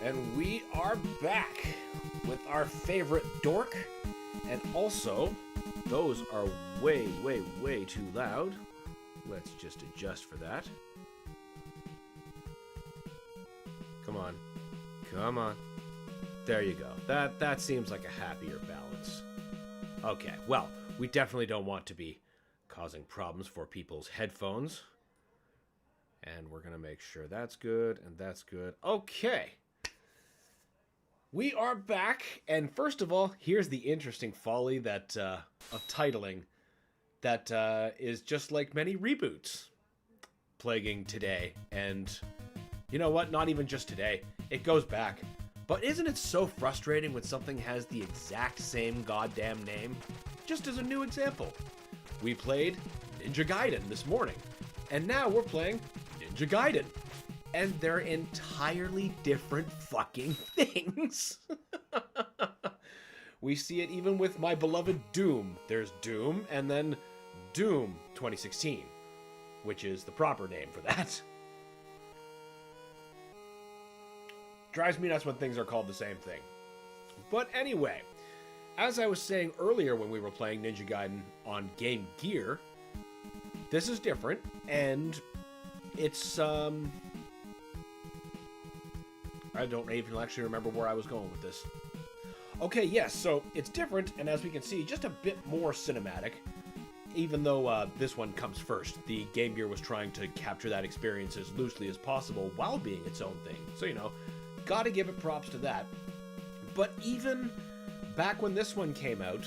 And we are back with our favorite dork. And also, those are way, way, way too loud. Let's just adjust for that. Come on. Come on. There you go. That seems like a happier balance. Okay, well, we definitely don't want to be causing problems for people's headphones. And we're going to make sure that's good and that's good. Okay. We are back, and first of all, here's the interesting folly that of titling that is just like many reboots plaguing today. And you know what? Not even just today. It goes back. But isn't it so frustrating when something has the exact same goddamn name? Just as a new example, we played Ninja Gaiden this morning, and now we're playing Ninja Gaiden. And they're entirely different fucking things. We see it even with my beloved Doom. There's Doom, and then Doom 2016, which is the proper name for that. Drives me nuts when things are called the same thing. But anyway, as I was saying earlier when we were playing Ninja Gaiden on Game Gear, this is different, and it's, I don't even actually remember where I was going with this. Okay, yes, so it's different, and as we can see, just a bit more cinematic, even though this one comes first. The Game Gear was trying to capture that experience as loosely as possible while being its own thing. So, you know, gotta give it props to that. But even back when this one came out,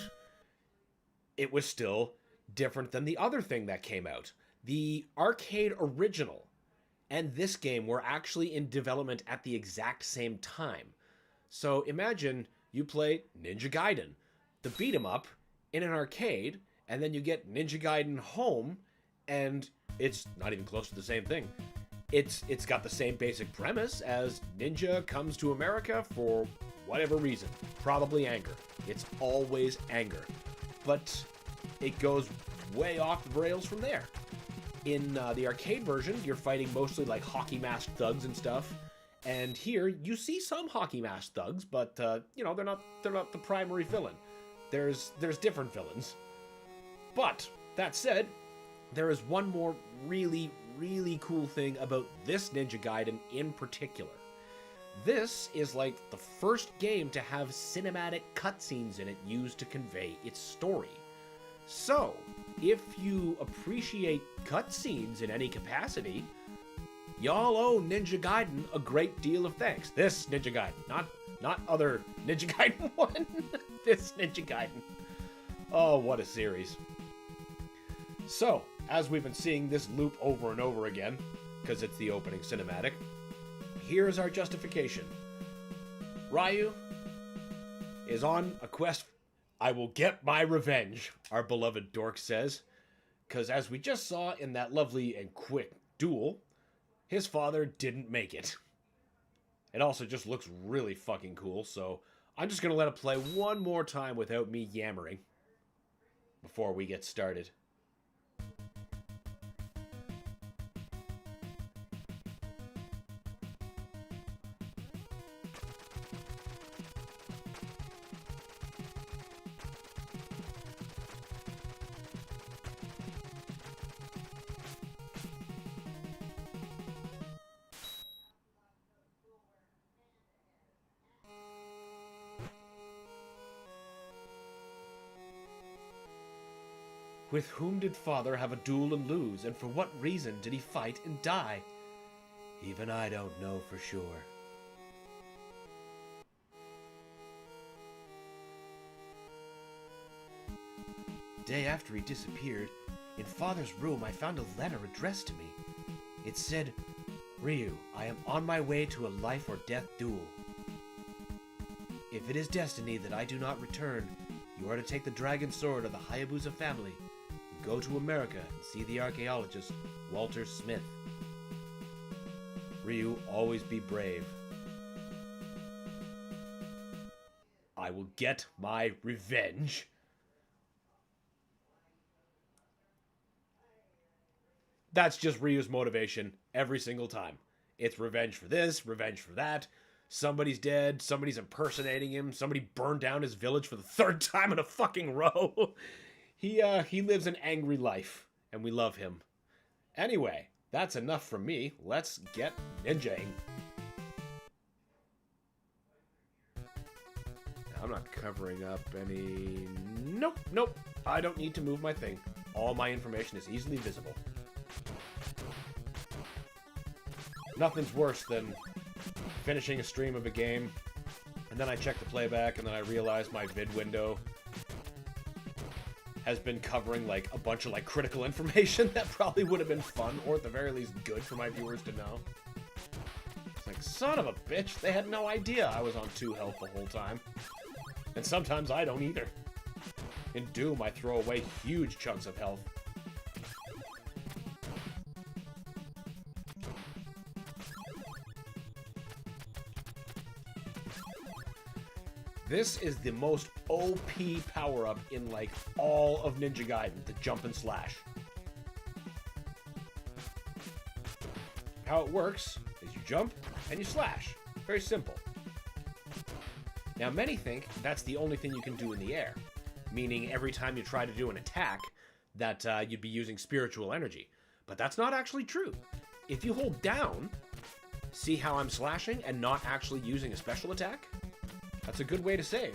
it was still different than the other thing that came out. The arcade original and this game were actually in development at the exact same time. So imagine you play Ninja Gaiden, the beat 'em up, in an arcade, and then you get Ninja Gaiden Home, and it's not even close to the same thing. It's got the same basic premise as Ninja comes to America for whatever reason. Probably anger. It's always anger. But it goes way off the rails from there. In the arcade version, you're fighting mostly like hockey masked thugs and stuff, and here you see some hockey masked thugs, but you know, they're not the primary villain. There's different villains. But that said, there is one more really, really cool thing about this Ninja Gaiden in particular. This is like the first game to have cinematic cutscenes in it used to convey its story. So, if you appreciate cutscenes in any capacity, y'all owe Ninja Gaiden a great deal of thanks. This Ninja Gaiden, not other Ninja Gaiden one. This Ninja Gaiden. Oh, what a series. So, as we've been seeing this loop over and over again, because it's the opening cinematic, here's our justification. Ryu is on a quest. I will get my revenge, our beloved dork says, because as we just saw in that lovely and quick duel, his father didn't make it. It also just looks really fucking cool, so I'm just going to let it play one more time without me yammering before we get started. With whom did father have a duel and lose, and for what reason did he fight and die? Even I don't know for sure. Day after he disappeared, in father's room I found a letter addressed to me. It said, "Ryu, I am on my way to a life or death duel. If it is destiny that I do not return, you are to take the dragon sword of the Hayabusa family and go to America and see the archaeologist Walter Smith. Ryu, always be brave. I will get my revenge." That's just Ryu's motivation every single time. It's revenge for this, revenge for that. Somebody's dead, somebody's impersonating him, somebody burned down his village for the third time in a fucking row. He lives an angry life, and we love him. Anyway, that's enough from me. Let's get ninjaing. I'm not covering up any... Nope. I don't need to move my thing. All my information is easily visible. Nothing's worse than finishing a stream of a game, and then I check the playback, and then I realize my vid window has been covering, like, a bunch of, like, critical information that probably would have been fun, or at the very least good for my viewers to know. It's like, son of a bitch, they had no idea I was on 2 health the whole time. And sometimes I don't either. In Doom, I throw away huge chunks of health. This is the most OP power-up in, like, all of Ninja Gaiden, the jump and slash. How it works is you jump and you slash. Very simple. Now, many think that's the only thing you can do in the air, meaning every time you try to do an attack, that you'd be using spiritual energy. But that's not actually true. If you hold down, see how I'm slashing and not actually using a special attack? That's a good way to save.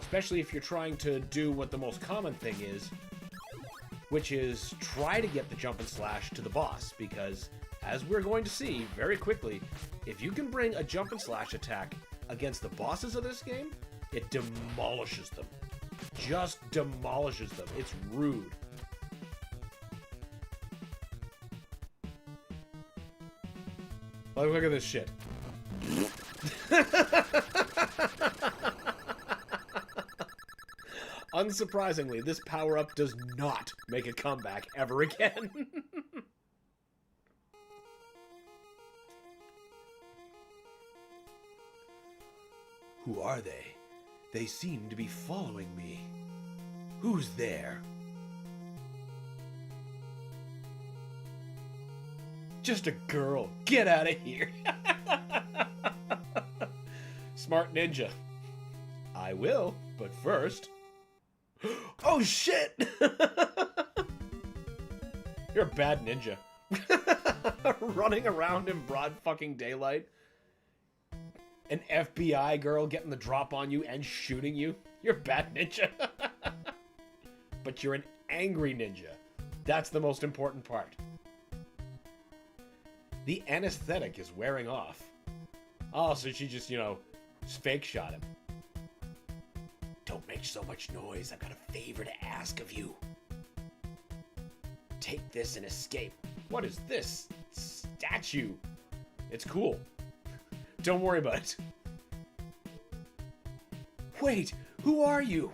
Especially if you're trying to do what the most common thing is, which is try to get the jump and slash to the boss, because, as we're going to see very quickly, if you can bring a jump and slash attack against the bosses of this game, it demolishes them. Just demolishes them. It's rude. Look at this shit. Unsurprisingly, this power-up does not make a comeback ever again. Who are they? They seem to be following me. Who's there? Just a girl. Get out of here. Smart ninja. I will, but first... Oh, shit! You're a bad ninja. Running around in broad fucking daylight. An FBI girl getting the drop on you and shooting you. You're a bad ninja. But you're an angry ninja. That's the most important part. The anesthetic is wearing off. Oh, so she just, you know, fake shot him. Don't make so much noise. I've got a favor to ask of you. Take this and escape. What is this? Statue. It's cool. Don't worry about it. Wait, who are you?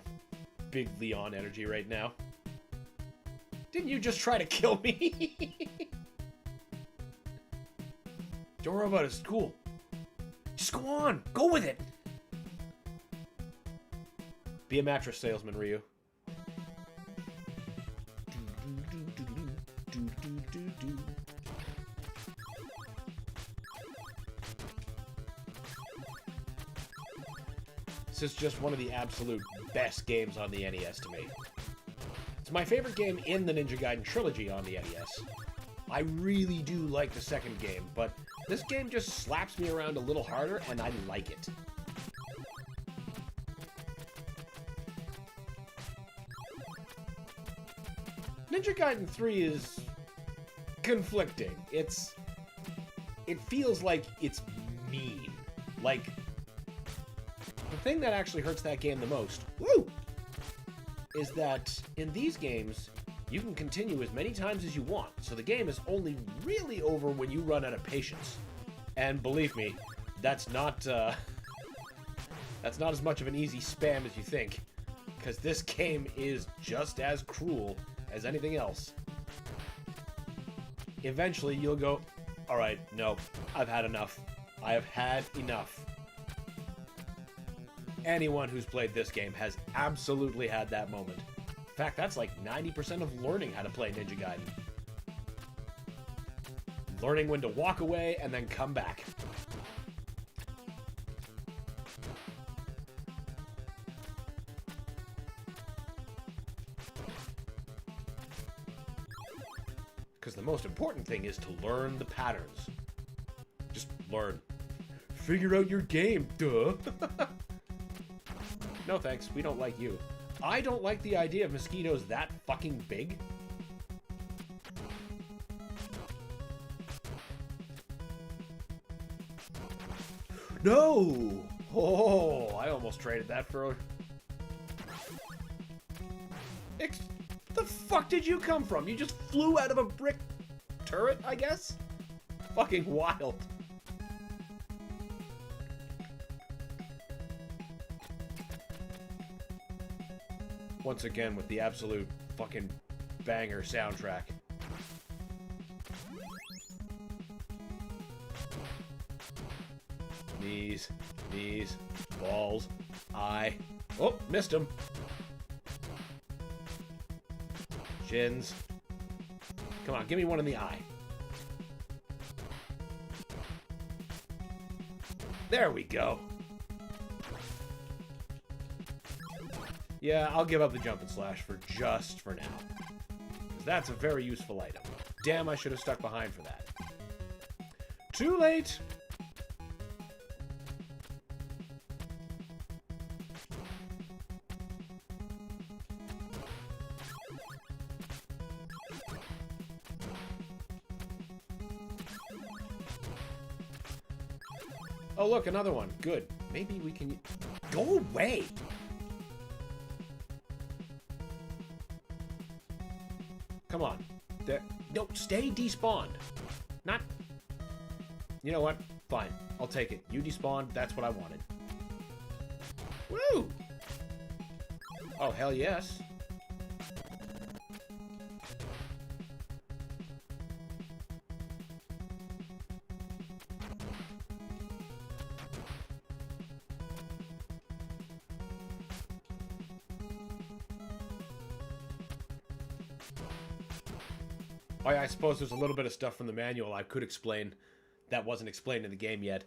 Big Leon energy right now. Didn't you just try to kill me? Don't worry about it. It's cool. Just go on. Go with it. Be a mattress salesman, Ryu. This is just one of the absolute best games on the NES to me. It's my favorite game in the Ninja Gaiden trilogy on the NES. I really do like the second game, but this game just slaps me around a little harder, and I like it. Ninja Gaiden 3 is conflicting. It feels like it's mean. Like, the thing that actually hurts that game the most, is that in these games, you can continue as many times as you want, so the game is only really over when you run out of patience. And believe me, that's not as much of an easy spam as you think, because this game is just as cruel as anything else. Eventually, you'll go, alright, no, I've had enough. I have had enough. Anyone who's played this game has absolutely had that moment. In fact, that's like 90% of learning how to play Ninja Gaiden. Learning when to walk away and then come back. Because the most important thing is to learn the patterns. Just learn. Figure out your game, duh. No thanks, we don't like you. I don't like the idea of mosquitoes that fucking big. No! Oh, I almost traded that for... The fuck did you come from? You just flew out of a brick turret, I guess? Fucking wild. Once again with the absolute fucking banger soundtrack. Knees, balls, eye. Oh, missed him. Shins. Come on, give me one in the eye. There we go. Yeah, I'll give up the jump and slash for now. Because that's a very useful item. Damn, I should have stuck behind for that. Too late! Oh, look, another one. Good. Maybe we can... Go away! Come on. No, stay despawned. Not... You know what? Fine. I'll take it. You despawned. That's what I wanted. Woo! Oh, hell yes. Oh yeah, I suppose there's a little bit of stuff from the manual I could explain that wasn't explained in the game yet.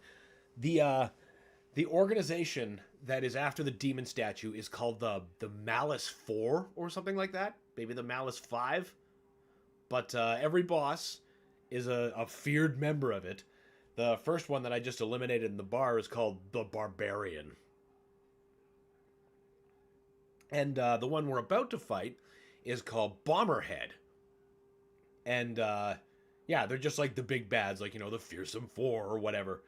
The organization that is after the demon statue is called the Malice 4 or something like that. Maybe the Malice 5. But every boss is a feared member of it. The first one that I just eliminated in the bar is called the Barbarian. And the one we're about to fight is called Bomberhead. And, yeah, they're just like the big bads, like, you know, the Fearsome 4 or whatever.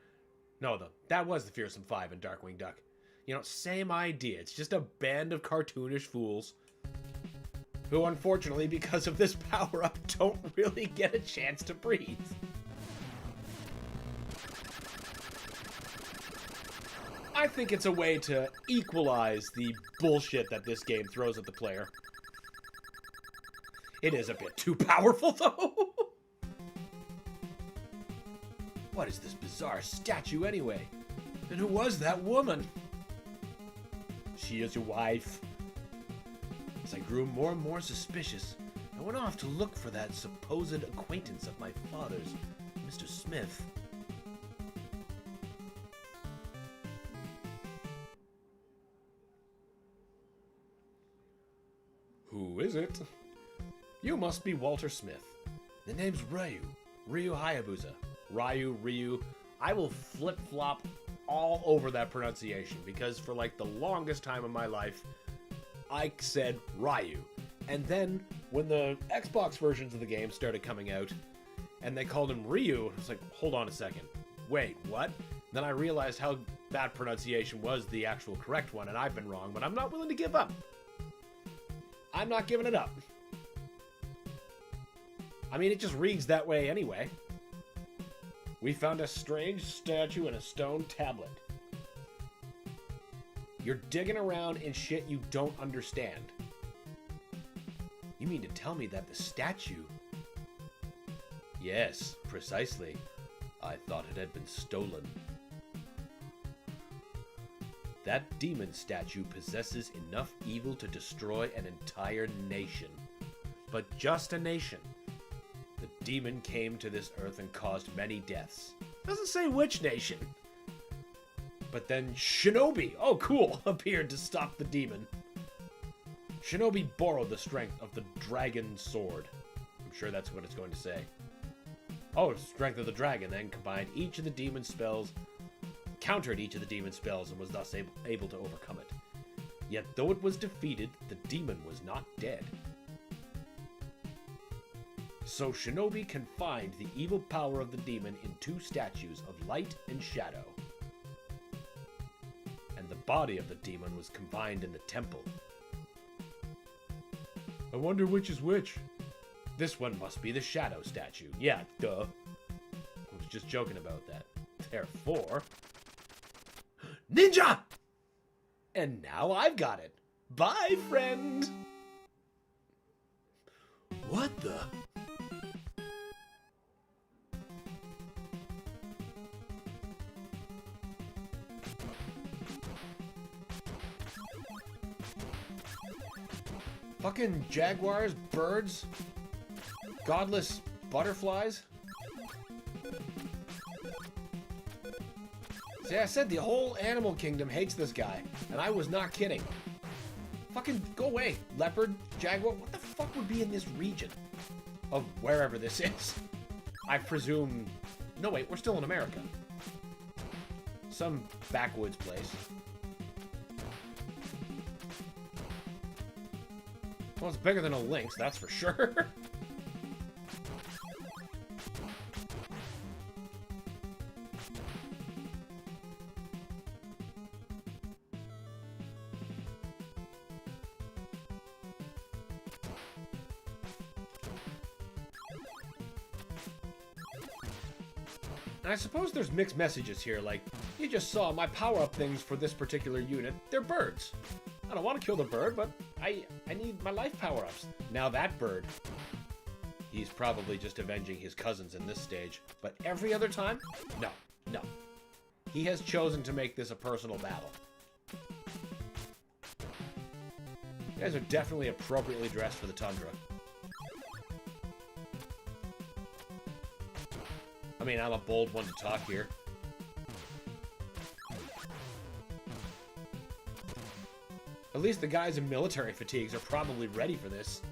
No, that was the Fearsome 5 in Darkwing Duck. You know, same idea. It's just a band of cartoonish fools who, unfortunately, because of this power-up, don't really get a chance to breathe. I think it's a way to equalize the bullshit that this game throws at the player. It is a bit too powerful, though. What is this bizarre statue, anyway? And who was that woman? She is your wife. As I grew more and more suspicious, I went off to look for that supposed acquaintance of my father's, Mr. Smith. Who is it? You must be Walter Smith. The name's Ryu. Ryu Hayabusa. Ryu. I will flip-flop all over that pronunciation because for like the longest time of my life, I said Ryu. And then when the Xbox versions of the game started coming out and they called him Ryu, I was like, hold on a second. Wait, what? Then I realized how that pronunciation was the actual correct one and I've been wrong, but I'm not willing to give up. I'm not giving it up. I mean, it just reads that way anyway. We found a strange statue and a stone tablet. You're digging around in shit you don't understand. You mean to tell me that the statue... Yes, precisely. I thought it had been stolen. That demon statue possesses enough evil to destroy an entire nation. But just a nation. The demon came to this earth and caused many deaths. Doesn't say which nation. But then Shinobi, oh cool, appeared to stop the demon. Shinobi borrowed the strength of the dragon sword. I'm sure that's what it's going to say. Oh, strength of the dragon then combined each of the demon's spells, countered each of the demon's spells, and was thus able to overcome it. Yet though it was defeated, the demon was not dead. So Shinobi confined the evil power of the demon in 2 statues of light and shadow. And the body of the demon was confined in the temple. I wonder which is which. This one must be the shadow statue. Yeah, duh. I was just joking about that. Therefore... Ninja! And now I've got it. Bye, friend! What the... Fucking jaguars, birds, godless butterflies. See, I said the whole animal kingdom hates this guy, and I was not kidding. Fucking go away, leopard, jaguar. What the fuck would be in this region of wherever this is? I presume... No, wait, we're still in America. Some backwoods place. Well, it's bigger than a lynx, that's for sure. And I suppose there's mixed messages here, like, you just saw my power-up things for this particular unit. They're birds. I don't want to kill the bird, but I need my life power-ups. Now that bird, he's probably just avenging his cousins in this stage. But every other time? No, no. He has chosen to make this a personal battle. You guys are definitely appropriately dressed for the tundra. I mean, I'm a bold one to talk here. At least the guys in military fatigues are probably ready for this.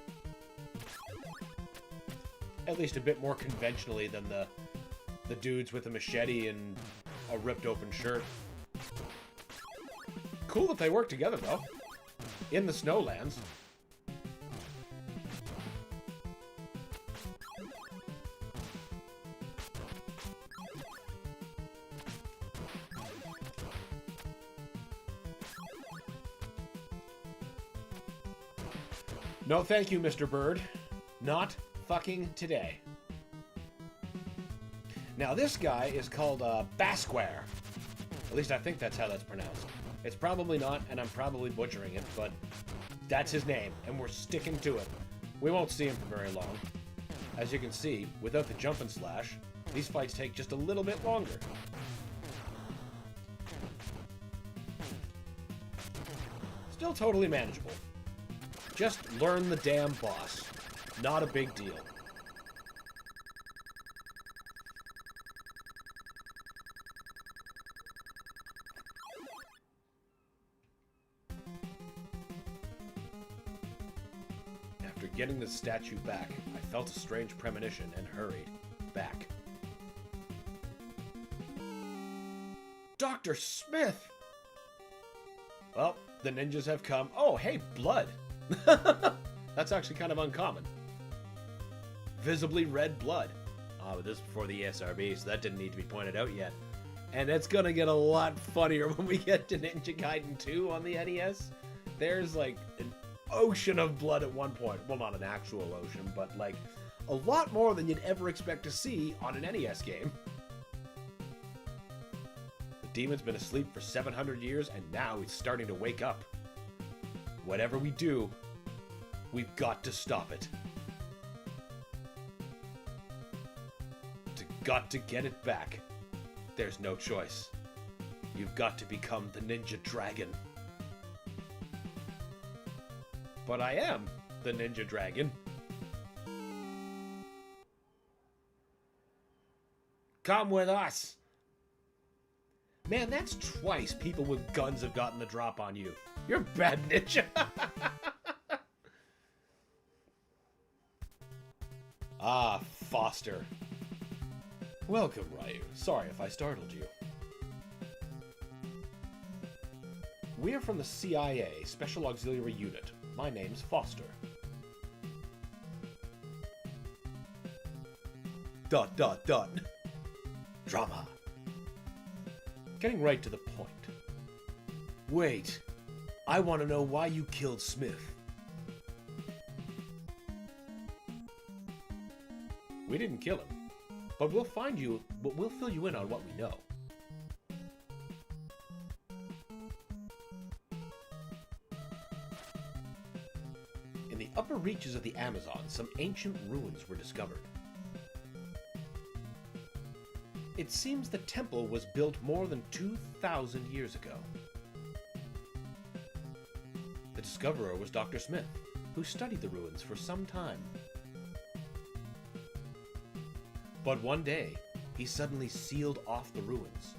At least a bit more conventionally than the dudes with a machete and a ripped open shirt. Cool that they work together, though. In the snowlands. No thank you, Mr. Bird. Not fucking today. Now this guy is called Basquare. At least I think that's how that's pronounced. It's probably not, and I'm probably butchering it, but that's his name, and we're sticking to it. We won't see him for very long. As you can see, without the jump and slash, these fights take just a little bit longer. Still totally manageable. Just learn the damn boss. Not a big deal. After getting the statue back, I felt a strange premonition and hurried back. Dr. Smith! Well, the ninjas have come. Oh, hey, blood! That's actually kind of uncommon. Visibly red blood. But this is before the ESRB, so that didn't need to be pointed out yet. And it's gonna get a lot funnier when we get to Ninja Gaiden 2 on the NES. There's like an ocean of blood at one point. Well, not an actual ocean, but like a lot more than you'd ever expect to see on an NES game. The demon's been asleep for 700 years, and now he's starting to wake up. Whatever we do, we've got to stop it. Got to get it back. There's no choice. You've got to become the Ninja Dragon. But I am the Ninja Dragon. Come with us. Man, that's twice people with guns have gotten the drop on you. You're a bad ninja. Ah, Foster. Welcome, Ryu. Sorry if I startled you. We're from the CIA, Special Auxiliary Unit. My name's Foster. Dot, dot, dot. Drama. Getting right to the point. Wait. I want to know why you killed Smith. We didn't kill him, but we'll fill you in on what we know. In the upper reaches of the Amazon, some ancient ruins were discovered. It seems the temple was built more than 2,000 years ago. The discoverer was Dr. Smith, who studied the ruins for some time. But one day, he suddenly sealed off the ruins.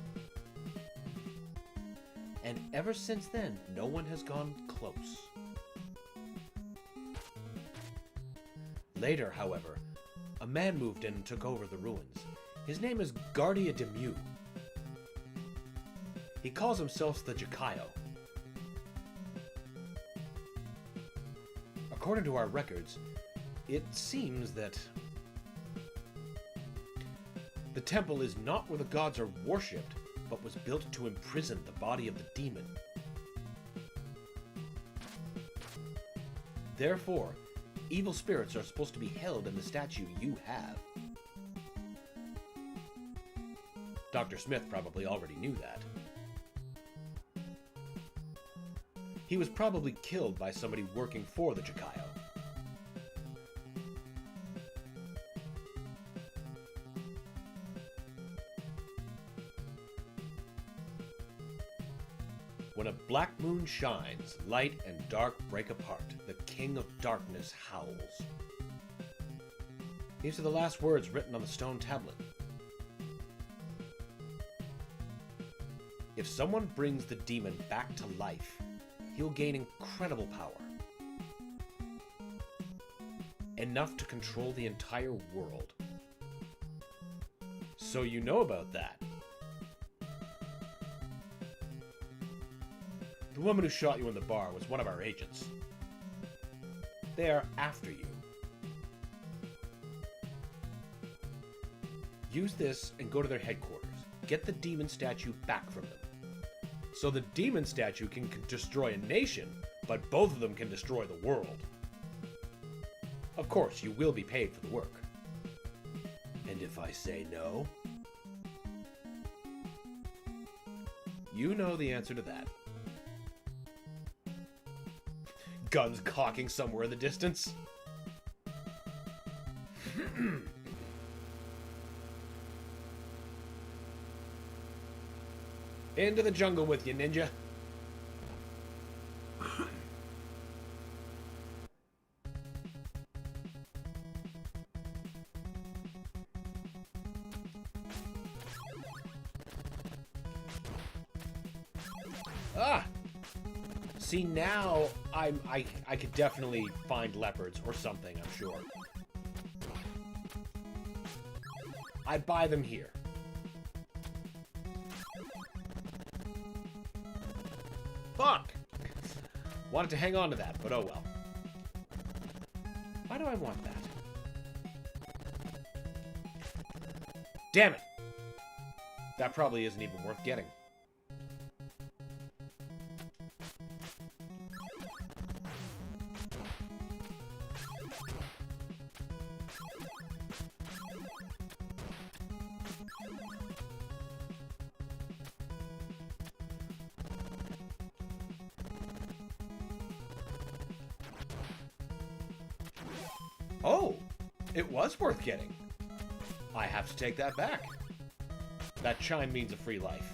And ever since then, no one has gone close. Later, however, a man moved in and took over the ruins. His name is Guardia de Mew. He calls himself the Jikayo. According to our records, it seems that the temple is not where the gods are worshipped, but was built to imprison the body of the demon. Therefore, evil spirits are supposed to be held in the statue you have. Dr. Smith probably already knew that. He was probably killed by somebody working for the Jikayo. When a black moon shines, light and dark break apart. The King of Darkness howls. These are the last words written on the stone tablet. If someone brings the demon back to life, he'll gain incredible power. Enough to control the entire world. So you know about that. The woman who shot you in the bar was one of our agents. They are after you. Use this and go to their headquarters. Get the demon statue back from them. So the demon statue can destroy a nation, but both of them can destroy the world. Of course, you will be paid for the work. And if I say no? You know the answer to that. Guns cocking somewhere in the distance. Into the jungle with you, ninja. Ah! See, now I could definitely find leopards or something, I'm sure. I'd buy them here. Fuck! Wanted to hang on to that, but oh well. Why do I want that? Damn it! That probably isn't even worth getting. Oh, it was worth getting. I have to take that back. That chime means a free life.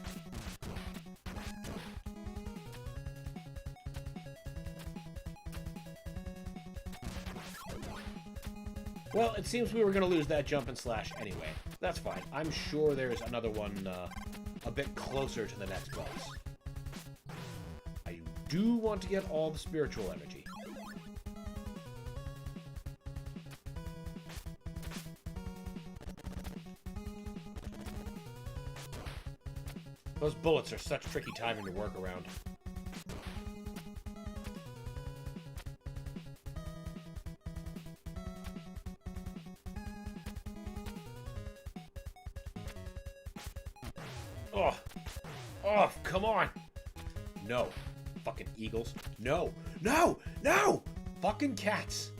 Well, it seems we were going to lose that jump and slash anyway. That's fine. I'm sure there's another one a bit closer to the next boss. I do want to get all the spiritual energy. Those bullets are such tricky timing to work around. Oh! Oh, come on! No. Fucking eagles. No! No! No! Fucking cats!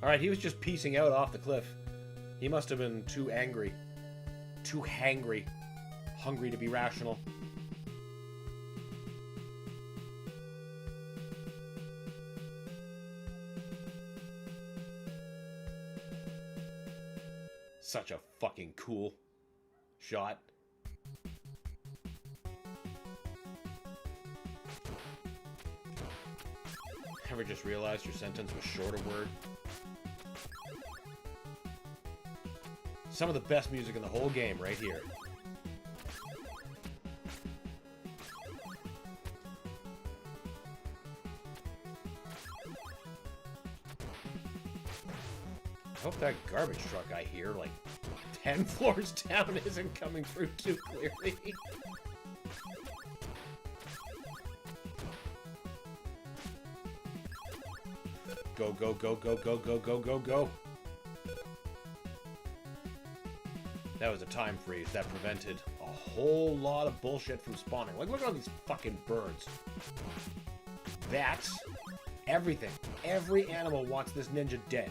Alright, he was just piecing out off the cliff. He must have been too angry. Too hangry. Hungry to be rational. Such a fucking cool shot. Ever just realized your sentence was short of word? Some of the best music in the whole game right here. I hope that garbage truck I hear, like, 10 floors down isn't coming through too clearly. Go, go, go, go, go, go, go, go, go. That was a time freeze that prevented a whole lot of bullshit from spawning. Like, look at all these fucking birds. Bats. Everything. Every animal wants this ninja dead.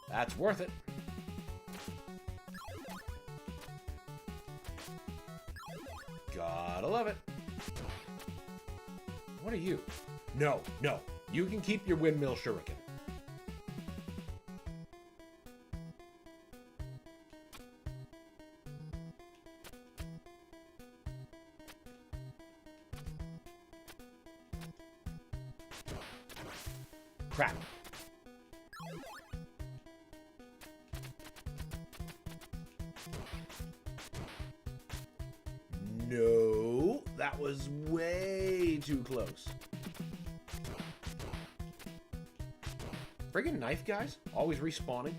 That's worth it. Gotta love it. What are you? No, no. You can keep your windmill shuriken. Crap. No, that was way too close. Friggin' knife guys, always respawning.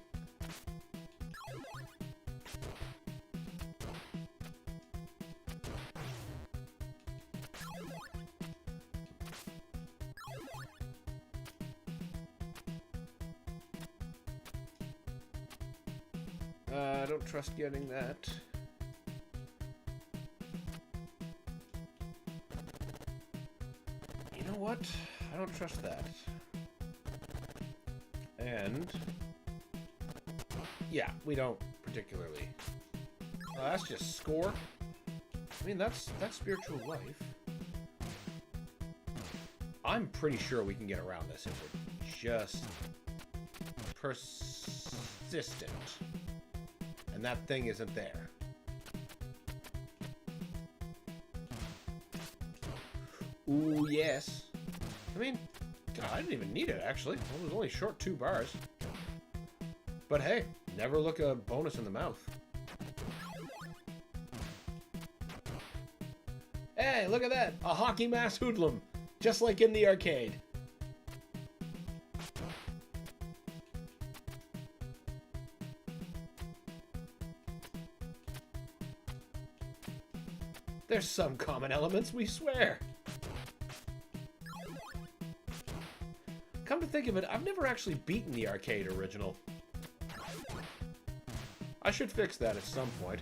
I don't trust getting that. You know what? I don't trust that. And yeah, we don't particularly. That's just score. I mean, that's spiritual life. I'm pretty sure we can get around this if we're just persistent. And that thing isn't there. Ooh, yes. I mean, God, I didn't even need it, actually. It was only short 2 bars. But hey, never look a bonus in the mouth. Hey, look at that! A hockey mask hoodlum! Just like in the arcade. There's some common elements, we swear. Come to think of it, I've never actually beaten the arcade original. I should fix that at some point.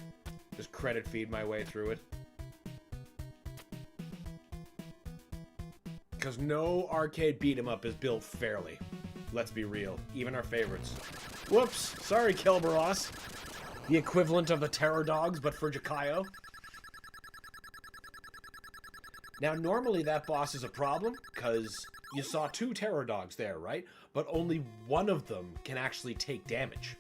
Just credit feed my way through it. Because no arcade beat-em-up is built fairly. Let's be real. Even our favorites. Whoops! Sorry, Kelberos. The equivalent of the Terror Dogs, but for Jakayo. Now, normally that boss is a problem, because you saw 2 Terror Dogs there, right? But only one of them can actually take damage.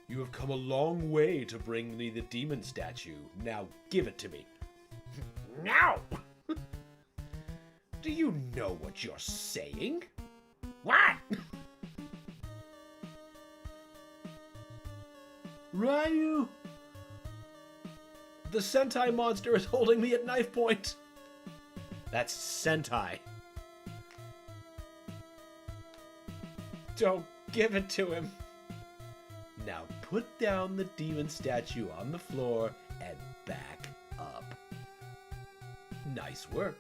You have come a long way to bring me the demon statue. Now, give it to me. Now! Do you know what you're saying? What? Ryu! The Sentai monster is holding me at knife point. That's Sentai. Don't give it to him. Now put down the demon statue on the floor and back up. Nice work.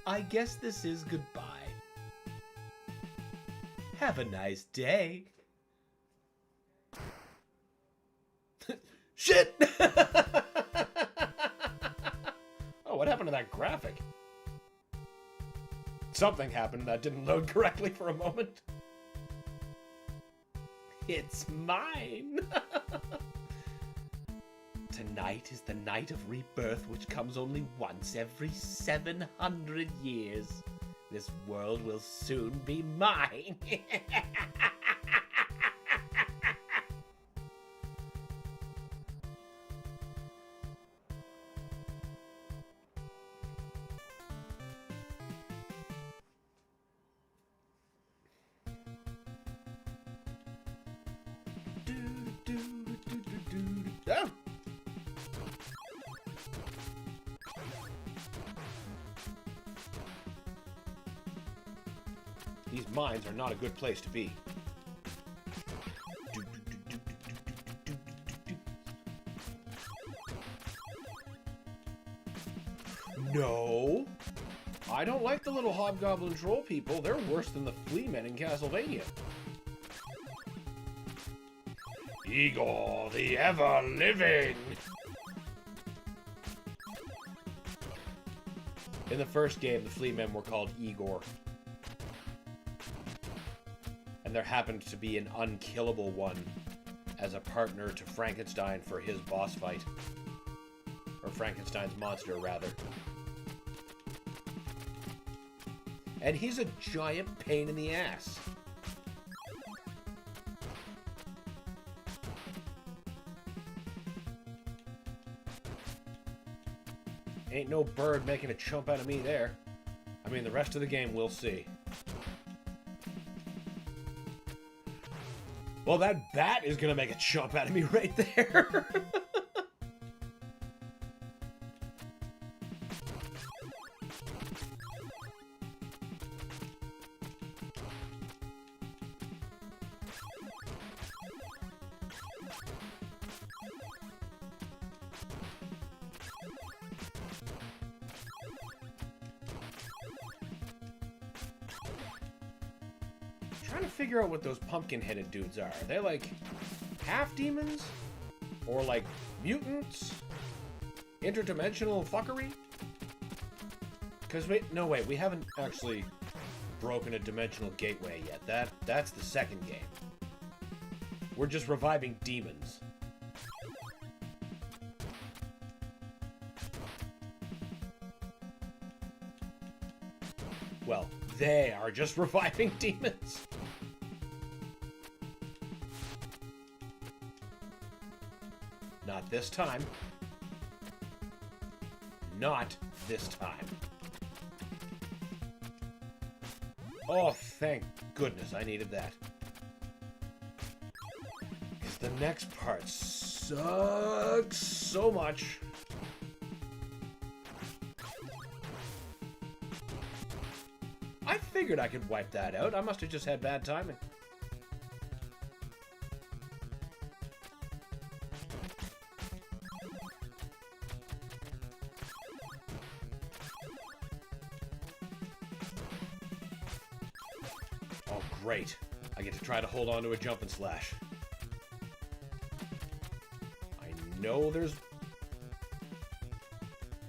I guess this is goodbye. Have a nice day. Shit! Oh, what happened to that graphic? Something happened that didn't load correctly for a moment. It's mine! Tonight is the night of rebirth, which comes only once every 700 years. This world will soon be mine. Oh. These mines are not a good place to be. No! I don't like the little hobgoblin troll people. They're worse than the flea men in Castlevania. Igor, the ever-living! In the first game, the flea men were called Igor. And there happened to be an unkillable one as a partner to Frankenstein for his boss fight. Or Frankenstein's monster, rather. And he's a giant pain in the ass. Ain't no bird making a chump out of me there. I mean, the rest of the game we'll see. Well, that bat is gonna make a chump out of me right there. Trying to figure out what those pumpkin-headed dudes are. Are they like half demons? Or like mutants? Interdimensional fuckery? Because no wait, we haven't actually broken a dimensional gateway yet. That's the second game. We're just reviving demons. Well, they are just reviving demons. Not this time. Not this time. Oh, thank goodness I needed that. Because the next part sucks so much. I figured I could wipe that out. I must have just had bad timing. Oh, great. I get to try to hold on to a jump and slash. I know there's...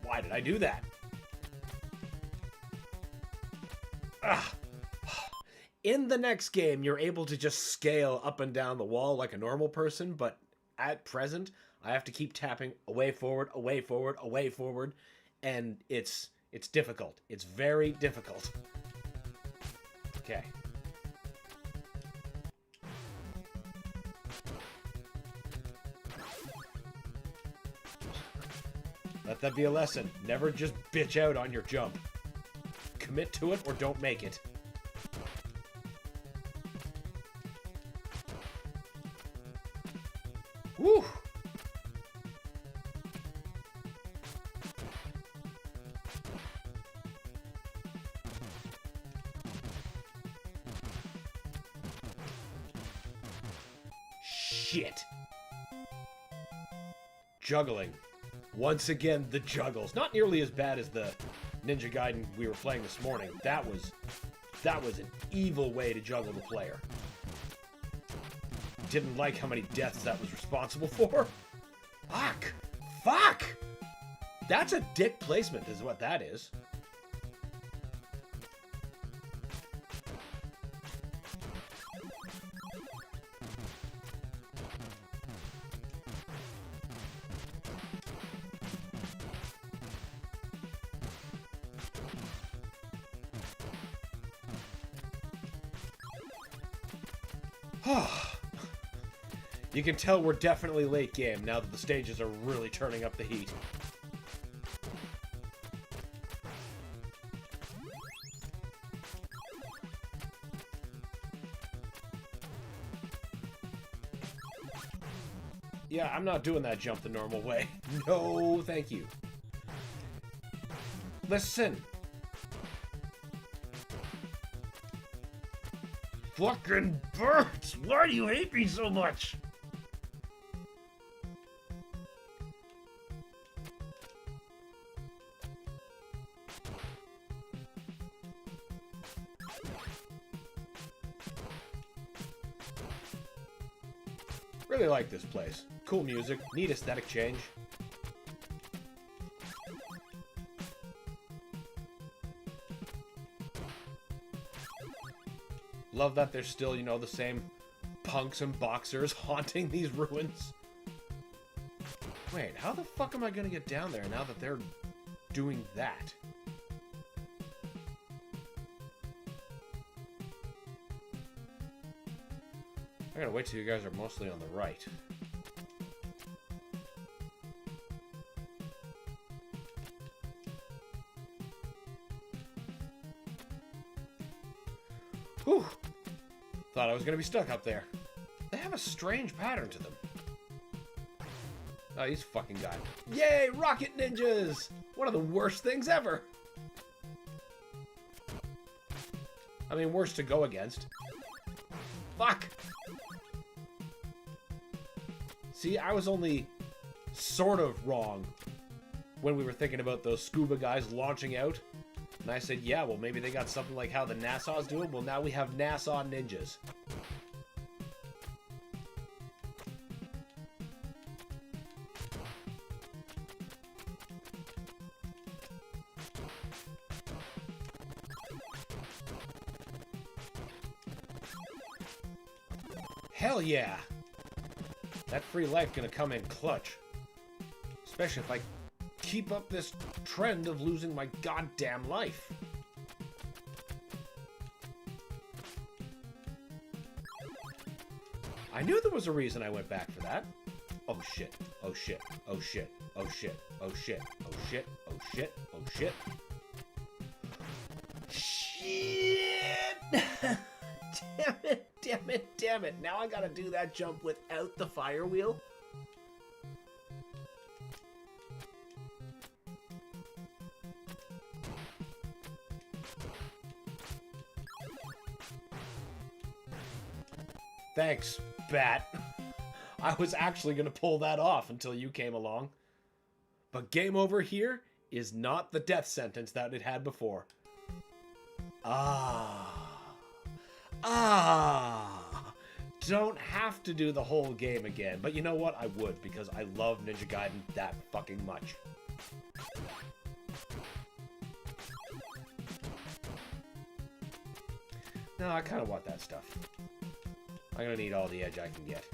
Why did I do that? Ah. In the next game, you're able to just scale up and down the wall like a normal person, but at present, I have to keep tapping away forward, away forward, away forward, and it's difficult. It's very difficult. Okay. Let that be a lesson. Never just bitch out on your jump. Commit to it or don't make it. Woo! shit. Juggling. Once again, the juggles. Not nearly as bad as the Ninja Gaiden we were playing this morning. That was an evil way to juggle the player. Didn't like how many deaths that was responsible for. Fuck! Fuck! That's a dick placement is what that is. You can tell we're definitely late game now that the stages are really turning up the heat. Yeah, I'm not doing that jump the normal way. No, thank you. Listen. Fucking birds! Why do you hate me so much? Really like this place. Cool music, neat aesthetic change. Love that there's still, you know, the same punks and boxers haunting these ruins. Wait, how the fuck am I gonna get down there now that they're doing that? I gotta wait till you guys are mostly on the right. Whew! Thought I was gonna be stuck up there. They have a strange pattern to them. Oh, he's fucking got it. Yay! Rocket ninjas! One of the worst things ever! I mean, worst to go against. Fuck! See, I was only sort of wrong when we were thinking about those scuba guys launching out. And I said, yeah, well, maybe they got something like how the NASA's doing. Well, now we have NASA ninjas. Hell yeah! That free life gonna come in clutch. Especially if I keep up this trend of losing my goddamn life. I knew there was a reason I went back for that. Oh shit, oh shit, oh shit, oh shit, oh shit, oh shit, oh shit, oh shit. Shit! Damn it, damn it, damn it. Now I gotta do that jump without the fire wheel? Thanks, Bat. I was actually gonna pull that off until you came along. But game over here is not the death sentence that it had before. Don't have to do the whole game again. But you know what? I would, because I love Ninja Gaiden that fucking much. No, I kind of want that stuff. I'm gonna need all the edge I can get.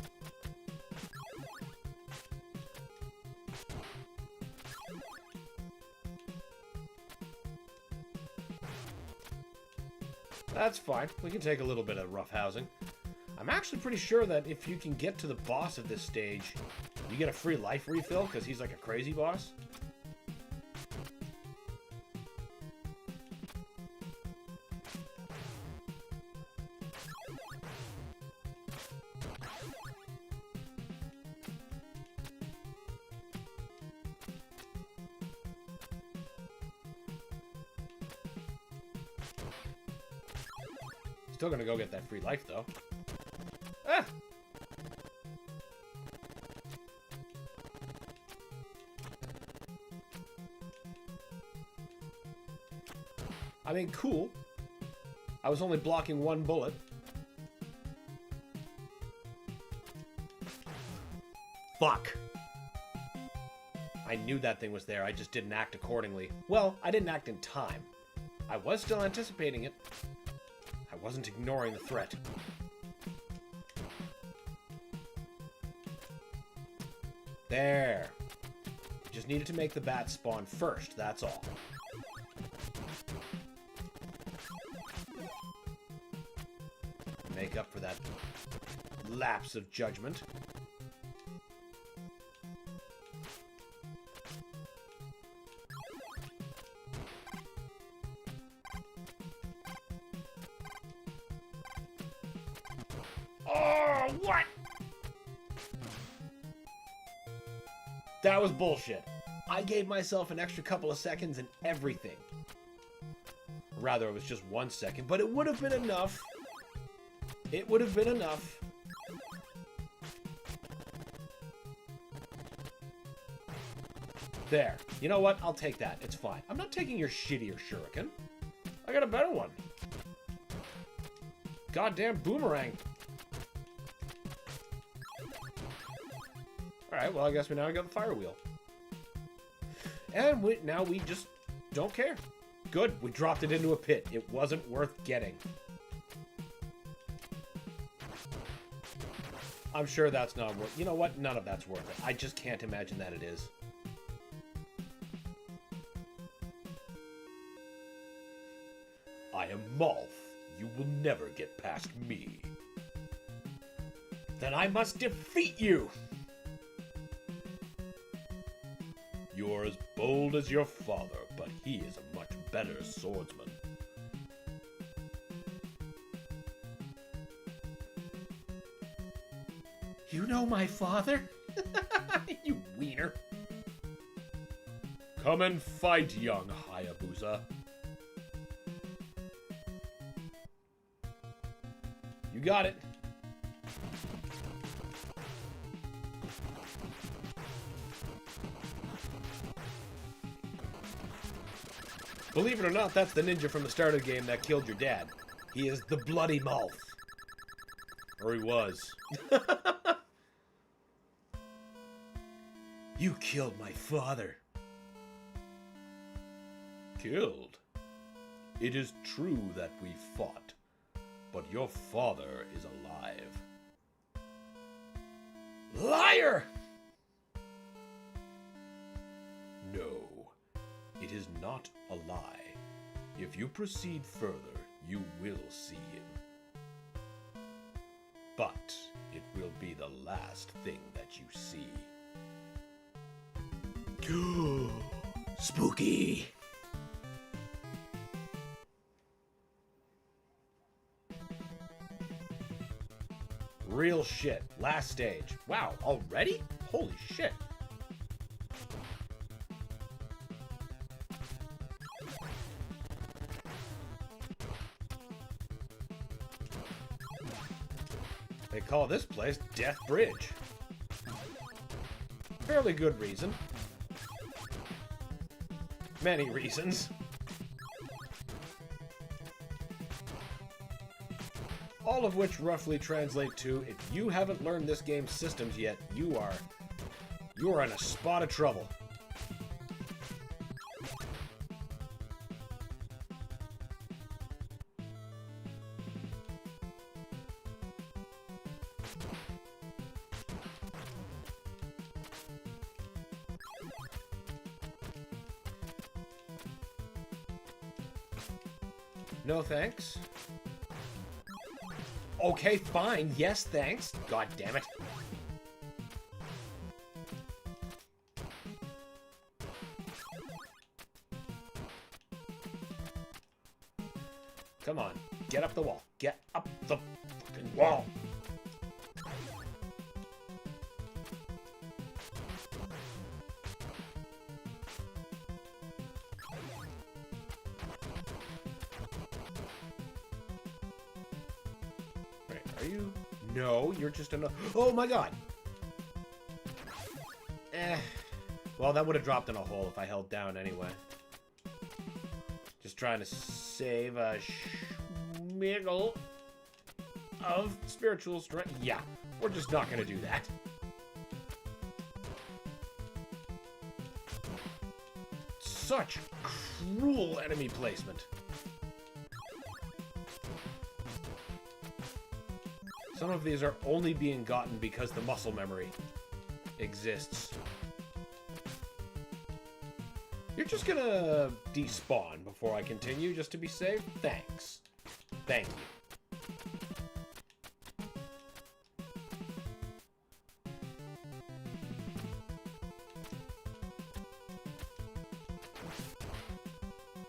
That's fine. We can take a little bit of roughhousing. I'm actually pretty sure that if you can get to the boss of this stage, you get a free life refill, because he's like a crazy boss. Still gonna go get that free life, though. Ah! I mean, cool. I was only blocking one bullet. Fuck. I knew that thing was there, I just didn't act accordingly. Well, I didn't act in time. I was still anticipating it. I wasn't ignoring the threat. There. Just needed to make the bat spawn first, that's all. Make up for that lapse of judgment. Oh, what? That was bullshit. I gave myself an extra couple of seconds and everything. Rather, it was just 1 second, but it would have been enough. It would have been enough. There. You know what? I'll take that. It's fine. I'm not taking your shittier shuriken. I got a better one. Goddamn boomerang. Alright, well, I guess we now got the fire wheel. And now we just don't care. Good. We dropped it into a pit. It wasn't worth getting. I'm sure that's not worth... You know what? None of that's worth it. I just can't imagine that it is. I am Malth. You will never get past me. Then I must defeat you! You're as bold as your father, but he is a much better swordsman. You know my father? You wiener. Come and fight, young Hayabusa. You got it. Believe it or not, that's the ninja from the start of the game that killed your dad. He is the Bloody Mouth. Or he was. You killed my father. Killed? It is true that we fought, but your father is alive. Liar! No, it is not a lie. If you proceed further, you will see him. But it will be the last thing that you see. Spooky! Real shit. Last stage. Wow, already? Holy shit. They call this place Death Bridge. Fairly good reason. Many reasons. All of which roughly translate to, if you haven't learned this game's systems yet, you are in a spot of trouble. No thanks. Okay, fine. Yes, thanks. God damn it. Come on. Get up the wall. Get up the fucking wall. Are you? No, you're just another. Oh my god! Well, that would have dropped in a hole if I held down anyway. Just trying to save a schmiggle of spiritual strength. Yeah, we're just not going to do that. Such cruel enemy placement. Some of these are only being gotten because the muscle memory exists. You're just gonna despawn before I continue, just to be safe? Thanks. Thank you.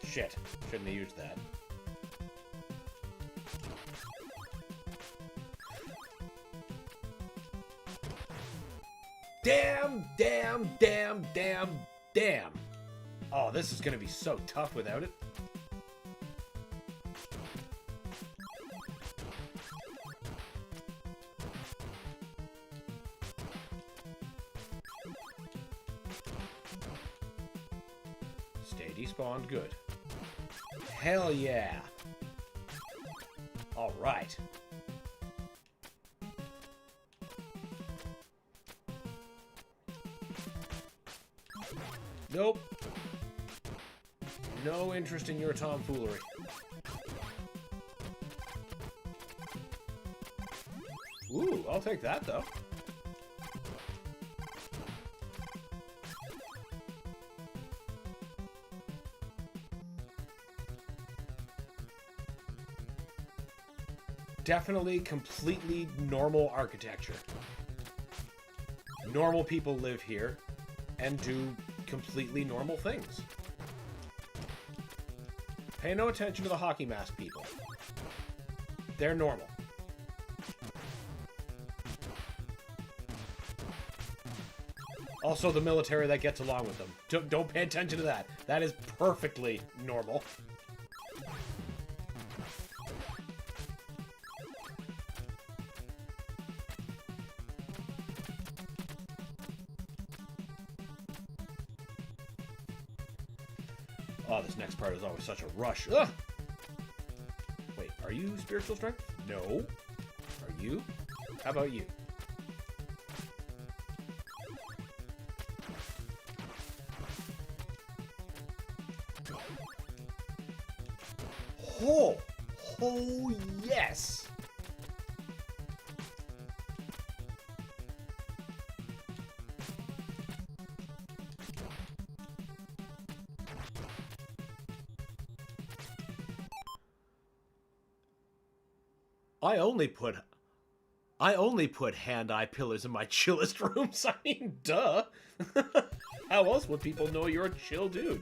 Shit. Shouldn't have used that. Damn, damn, damn, damn, damn. Oh, this is going to be so tough without it. Stay despawned, good. Hell yeah. All right. Nope. No interest in your tomfoolery. Ooh, I'll take that, though. Definitely completely normal architecture. Normal people live here and do completely normal things. Pay no attention to the hockey mask people. They're normal. Also, the military that gets along with them. Don't pay attention to that. That is perfectly normal. Oh, this next part is always such a rush. Ugh! Wait, are you spiritual strength? No. Are you? How about you? Oh! Oh, yes! I only put hand-eye pillars in my chillest rooms. I mean, duh. How else would people know you're a chill dude?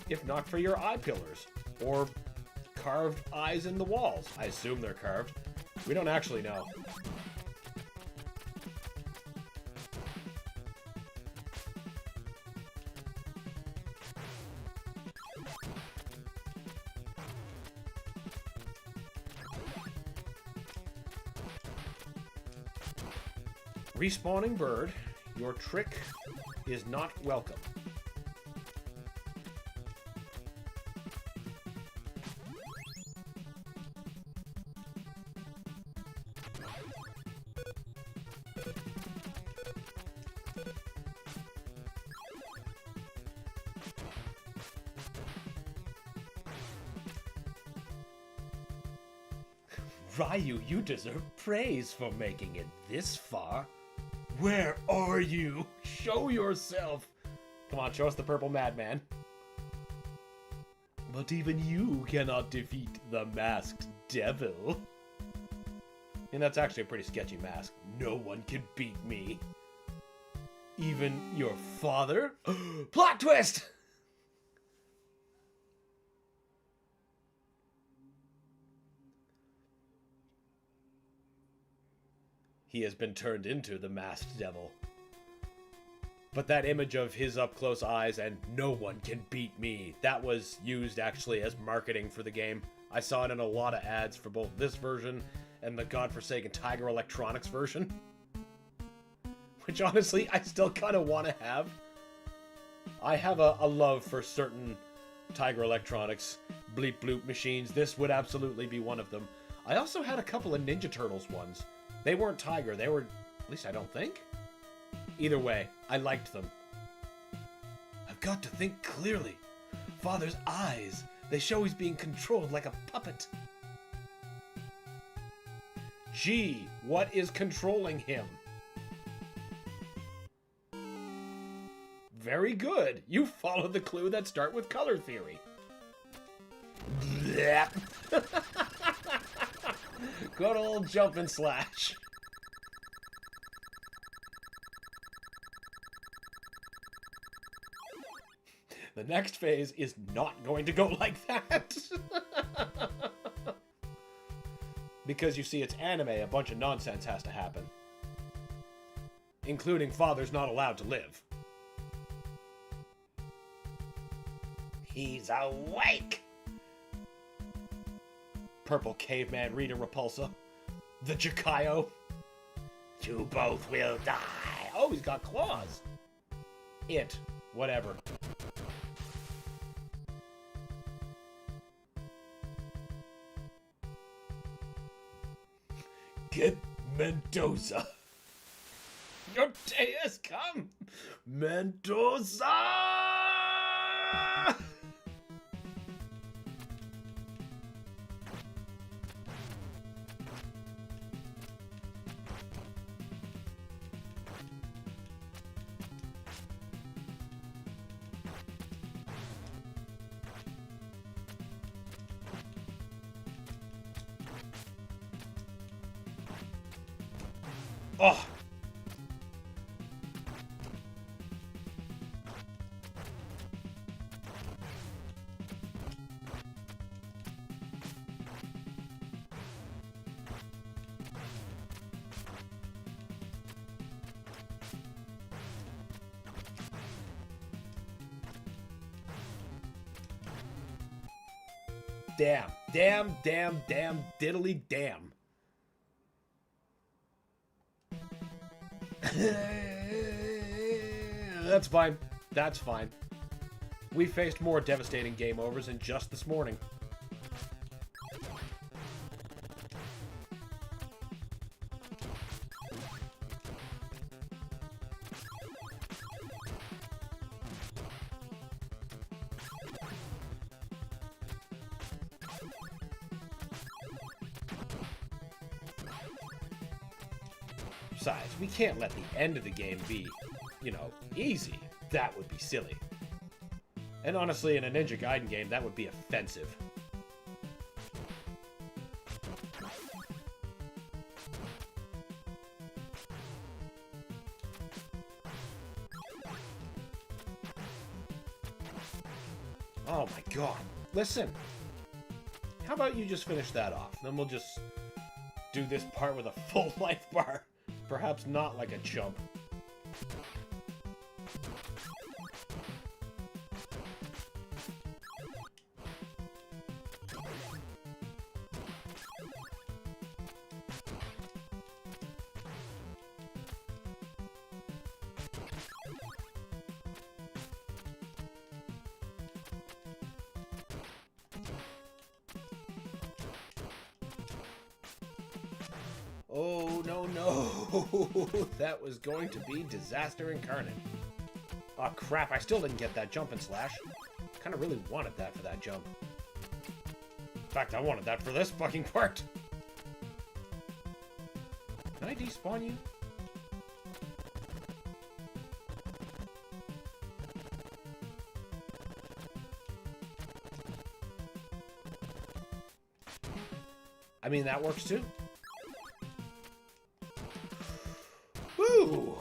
If not for your eye pillars. Or carved eyes in the walls. I assume they're carved. We don't actually know. Respawning bird, your trick is not welcome. Ryu, you deserve praise for making it this far. Where are you? Show yourself! Come on, show us the purple madman. But even you cannot defeat the masked devil. And that's actually a pretty sketchy mask. No one can beat me. Even your father? Plot twist! He has been turned into the masked devil. But that image of his up-close eyes and no one can beat me, that was used actually as marketing for the game. I saw it in a lot of ads for both this version and the godforsaken Tiger Electronics version. Which honestly, I still kind of want to have. I have a love for certain Tiger Electronics, bleep bloop machines. This would absolutely be one of them. I also had a couple of Ninja Turtles ones. They weren't Tiger, they were... At least I don't think. Either way, I liked them. I've got to think clearly. Father's eyes, they show he's being controlled like a puppet. Gee, what is controlling him? Very good. You followed the clue that start with color theory. Good old jump and slash. The next phase is not going to go like that. Because you see, it's anime, a bunch of nonsense has to happen. Including Father's not allowed to live. He's awake! Purple caveman Rita Repulsa. The Jikayo. You both will die. Oh, he's got claws. It. Whatever. Get Mendoza. Your day has come, Mendoza! Oh! Damn, damn, damn, damn, diddly damn. That's fine. That's fine. We faced more devastating game overs than just this morning. Besides, we can't let the end of the game be, you know, easy. That would be silly. And honestly, in a Ninja Gaiden game, that would be offensive. Oh my god. Listen. How about you just finish that off? Then we'll just do this part with a full life bar. Perhaps not like a chump. Oh, no, no. That was going to be disaster incarnate. Oh, crap. I still didn't get that jump and slash. Kind of really wanted that for that jump. In fact, I wanted that for this fucking part. Can I despawn you? I mean, that works too. Woo!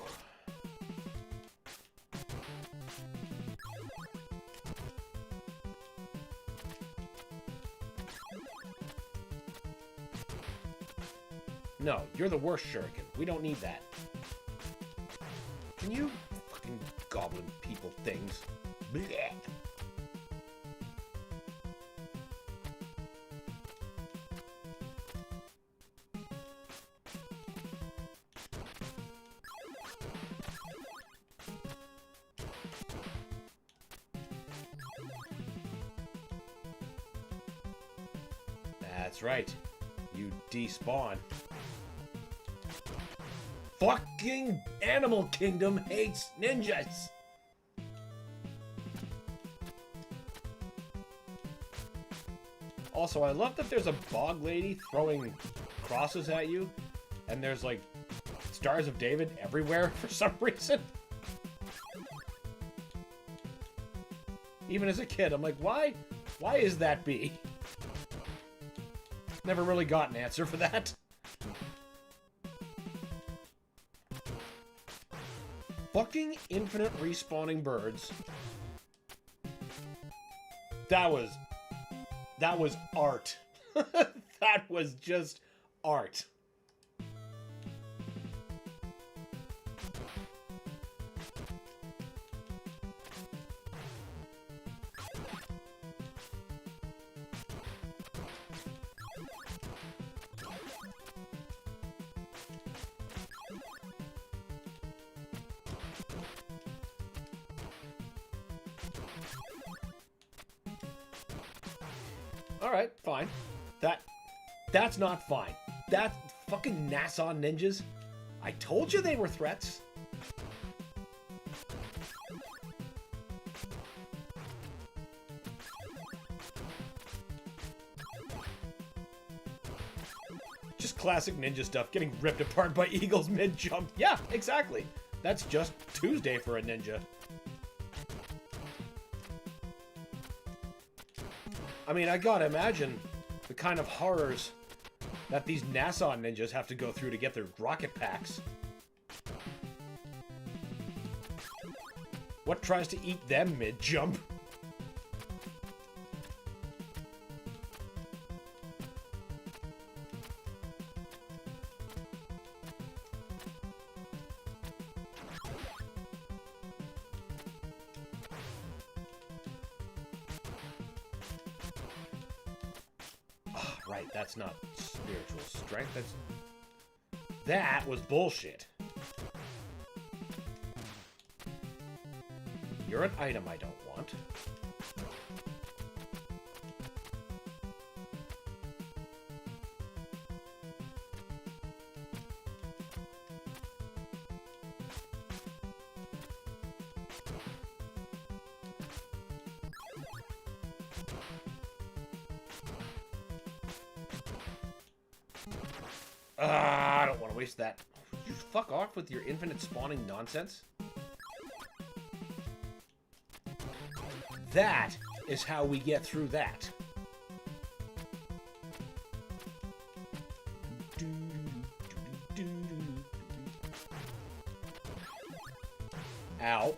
No, you're the worst shuriken. We don't need that. Can you fucking goblin people things? Blech. That's right. You despawn. Fucking Animal Kingdom hates ninjas! Also, I love that there's a bog lady throwing crosses at you, and there's, like, Stars of David everywhere for some reason. Even as a kid, I'm like, why? Why is that B? Never really got an answer for that. Fucking infinite respawning birds. That was art. That was just art. Alright, fine. That's not fine. That fucking Nassau ninjas. I told you they were threats. Just classic ninja stuff, getting ripped apart by eagles mid-jump. Yeah, exactly. That's just Tuesday for a ninja. I mean, I gotta imagine the kind of horrors that these Nassau ninjas have to go through to get their rocket packs. What tries to eat them mid-jump? Right, that's not spiritual strength. That was bullshit. You're an item I don't want. I don't want to waste that. You fuck off with your infinite spawning nonsense. That is how we get through that. Ow.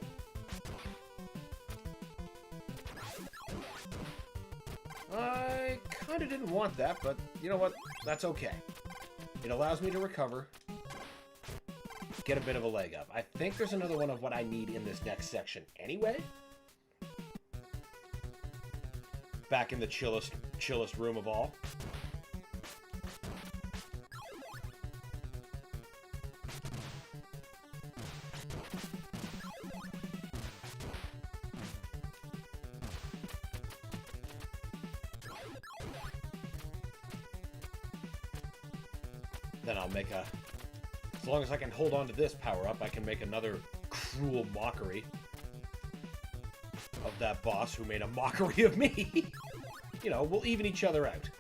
I kind of didn't want that, but you know what? That's okay. It allows me to recover, get a bit of a leg up. I think there's another one of what I need in this next section anyway. Back in the chillest room of all. Then I'll make a... As long as I can hold on to this power-up, I can make another cruel mockery of that boss who made a mockery of me. You know, we'll even each other out.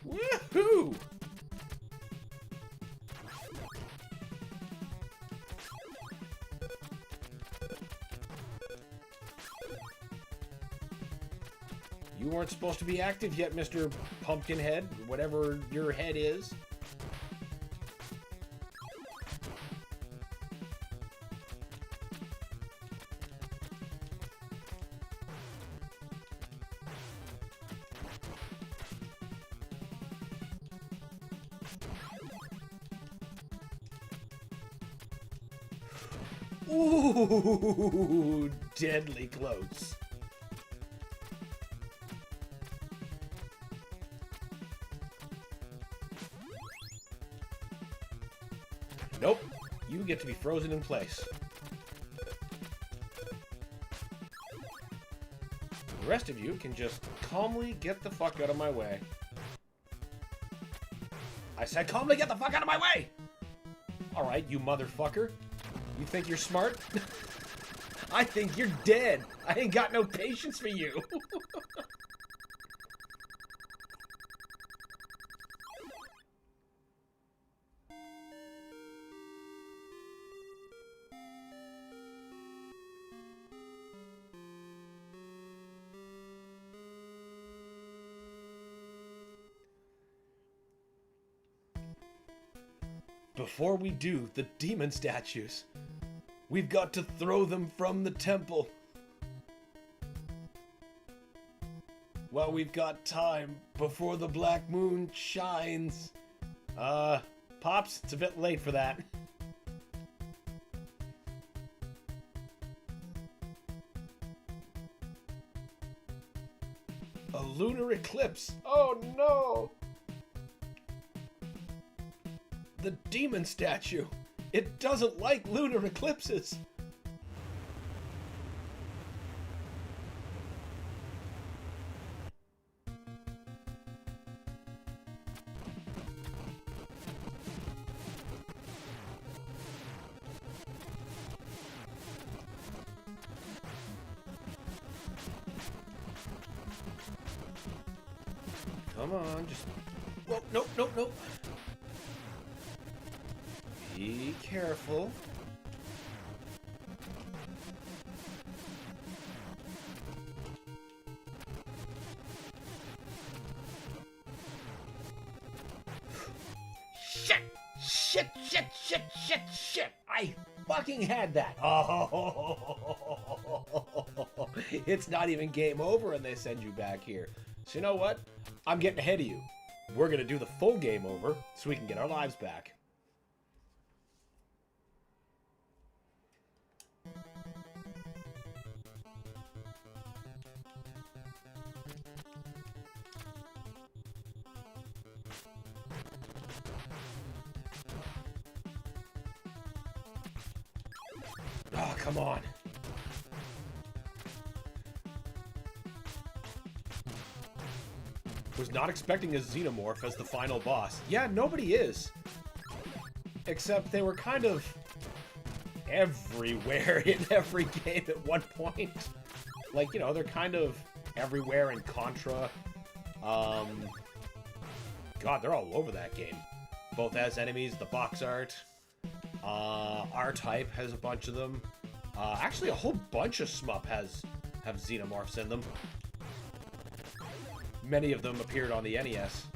Woohoo! You weren't supposed to be active yet, Mr. Pumpkinhead, whatever your head is. Ooh, deadly close. Nope, you get to be frozen in place. The rest of you can just calmly get the fuck out of my way. I said calmly get the fuck out of my way! Alright, you motherfucker. You think you're smart? I think you're dead. I ain't got no patience for you. Before we do the demon statues, we've got to throw them from the temple. While we've got time before the black moon shines. Pops, it's a bit late for that. A lunar eclipse. Oh no! The demon statue. It doesn't like lunar eclipses. Come on, just... Whoa, nope, nope, nope. Be careful. Shit! Shit, shit, shit, shit, shit! I fucking had that! Oh, it's not even game over and they send you back here. So you know what? I'm getting ahead of you. We're gonna do the full game over so we can get our lives back. Oh, come on. Was not expecting a Xenomorph as the final boss. Yeah, nobody is. Except they were kind of everywhere in every game at one point. Like, you know, they're kind of everywhere in Contra. God, they're all over that game. Both as enemies, the box art. R-Type has a bunch of them. Actually, a whole bunch of Shmup have Xenomorphs in them. Many of them appeared on the NES.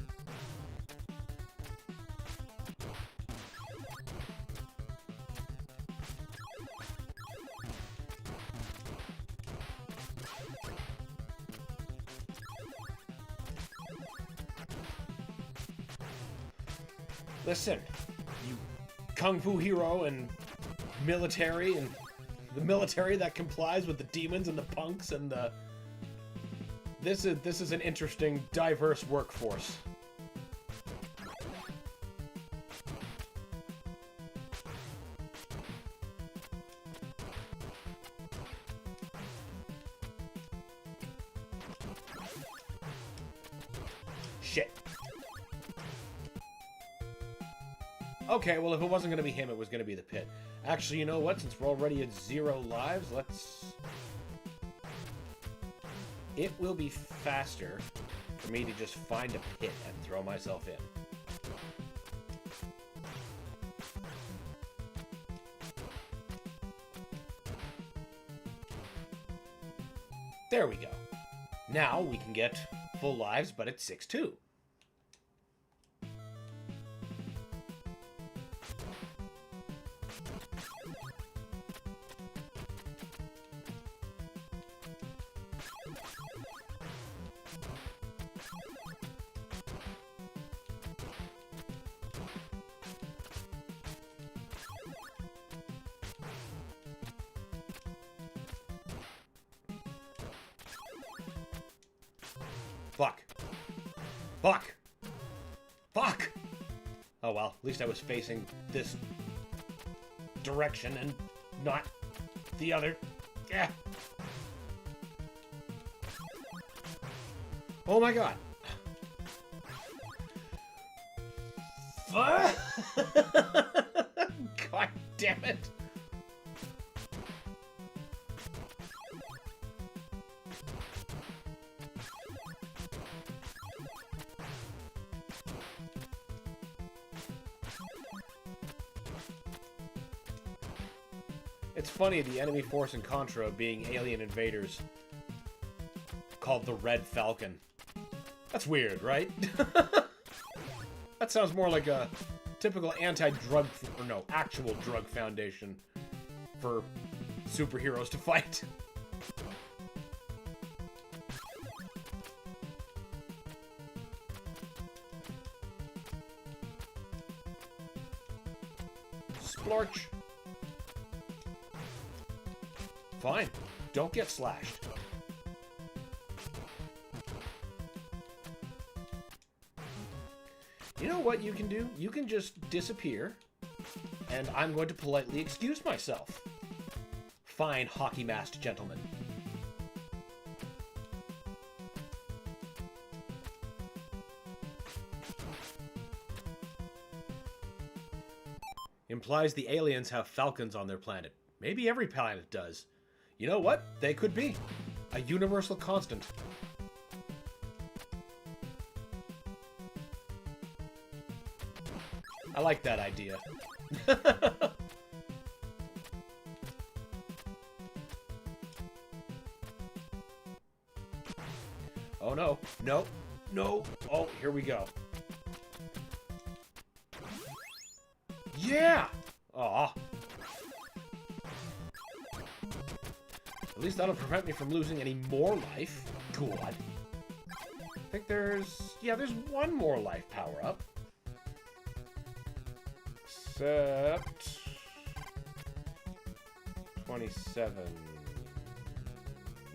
Listen, you kung fu hero and military, and the military that complies with the demons and the punks and the... This is an interesting, diverse workforce. Shit. Okay, well, if it wasn't going to be him, it was going to be the pit. Actually, you know what? Since we're already at 0 lives, let's... It will be faster for me to just find a pit and throw myself in. There we go. Now we can get full lives, but it's 6-2. Fuck. Fuck! Fuck! Oh well, at least I was facing this direction and not the other. Yeah. Oh my god. God damn it. It's funny, the enemy force in Contra being alien invaders called the Red Falcon. That's weird, right? That sounds more like a typical anti-drug, or no, actual drug foundation for superheroes to fight. Splorch. Fine. Don't get slashed. You know what you can do? You can just disappear, and I'm going to politely excuse myself. Fine, hockey-masked gentleman. Implies the aliens have falcons on their planet. Maybe every planet does. You know what? They could be. A universal constant. I like that idea. Oh no. No. No. Oh, here we go. Yeah! Aw. At least that'll prevent me from losing any more life. Good. I think there's... yeah, there's one more life power-up. Except... 27...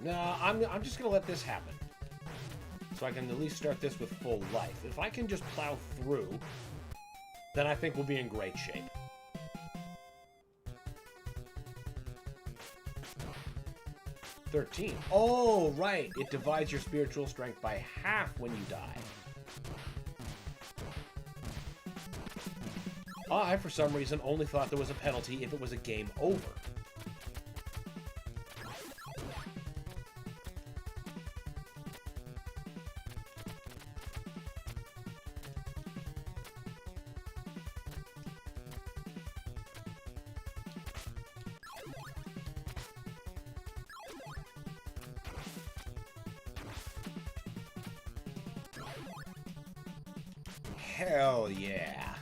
No, I'm just gonna let this happen. So I can at least start this with full life. If I can just plow through, then I think we'll be in great shape. $13. Oh, right. It divides your spiritual strength by half when you die. I, for some reason, only thought there was a penalty if it was a game over. Hell yeah.